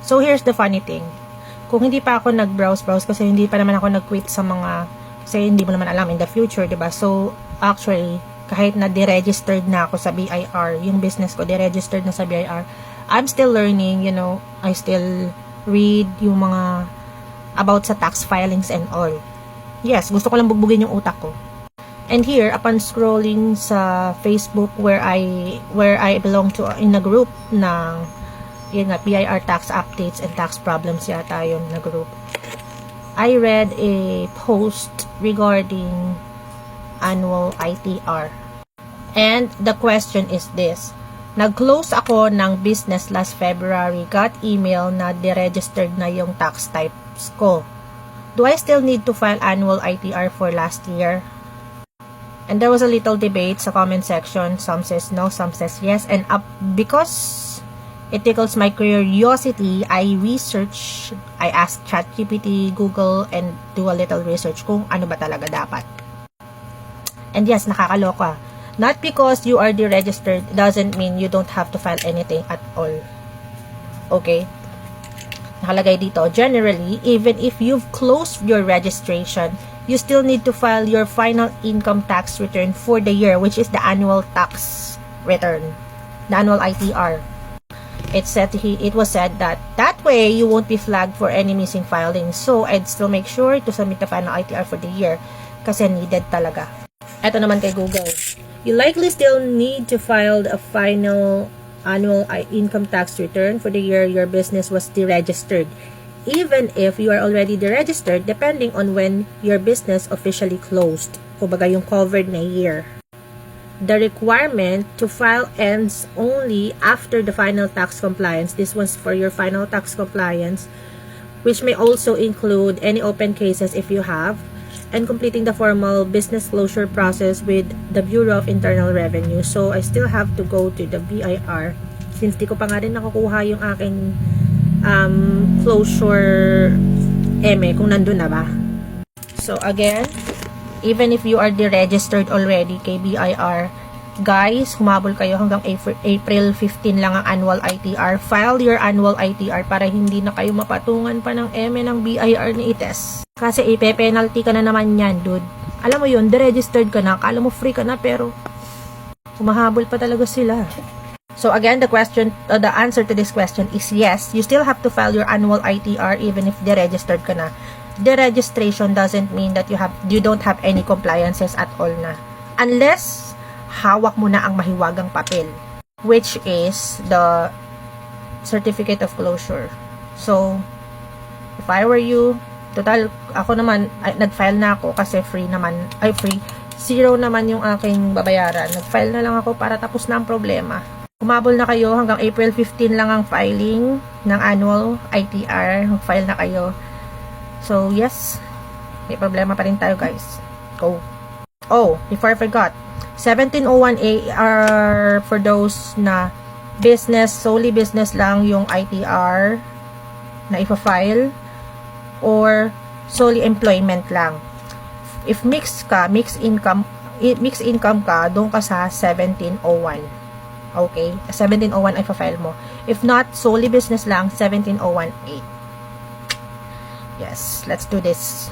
So, here's the funny thing. Kung hindi pa ako nag-browse kasi hindi pa naman ako nag-quit sa mga, kasi hindi mo naman alam in the future, diba? So, actually, kahit na deregistered na ako sa BIR, yung business ko, deregistered na sa BIR, I'm still learning, you know, I still read yung mga about sa tax filings and all. Yes, gusto ko lang bugbugin yung utak ko. And here, upon scrolling sa Facebook where I belong to in a group ng yun nga, BIR tax updates and tax problems yata yung na group. I read a post regarding annual ITR. And the question is this. Nag-close ako ng business last February, got email na deregistered na yung tax types ko. Do I still need to file annual ITR for last year? And there was a little debate sa comment section. Some says no, some says yes. And because it tickles my curiosity, I asked ChatGPT, Google, and do a little research kung ano ba talaga dapat. And yes, nakakaloka. Not because you are deregistered doesn't mean you don't have to file anything at all. Okay? Nakalagay dito, generally, even if you've closed your registration, you still need to file your final income tax return for the year, which is the annual tax return, the annual ITR. It was said that way you won't be flagged for any missing filings. So, I'd still make sure to submit the final ITR for the year kasi needed talaga. Ito naman kay Google. You likely still need to file a final annual income tax return for the year your business was deregistered, even if you are already deregistered, depending on when your business officially closed. Kumbaga yung covered na year. The requirement to file ends only after the final tax compliance. This one's for your final tax compliance, which may also include any open cases if you have, and completing the formal business closure process with the Bureau of Internal Revenue. So, I still have to go to the BIR since di ko pa nga rin nakukuha yung aking closure kung nandun na ba. So, again, even if you are deregistered already kay BIR, guys, humabol kayo hanggang April 15 lang ang annual ITR. File your annual ITR para hindi na kayo mapatungan pa ng ng BIR ni ITES. Kasi ipe-penalty ka na naman yan, dude. Alam mo yun, deregistered ka na, akala mo free ka na, pero humahabol pa talaga sila. So again, the answer to this question is yes, you still have to file your annual ITR even if deregistered ka na. Deregistration doesn't mean that you don't have any compliances at all na. Unless hawak mo na ang mahiwagang papel, which is the certificate of closure. So, if I were you, total, ako naman, nag-file na ako kasi free. Zero naman yung aking babayaran. Nag-file na lang ako para tapos na ang problema. Kumabol na kayo hanggang April 15 lang ang filing ng annual ITR. Mag-file na kayo. So, yes, may problema pa rin tayo, guys. Go. Oh, before I forgot, 1701A are for those na solely business lang yung ITR na ipa-file or solely employment lang. If mixed income ka, doon ka sa 1701. Okay? 1701 ay ipa-file mo. If not, solely business lang, 1701A. Yes, let's do this.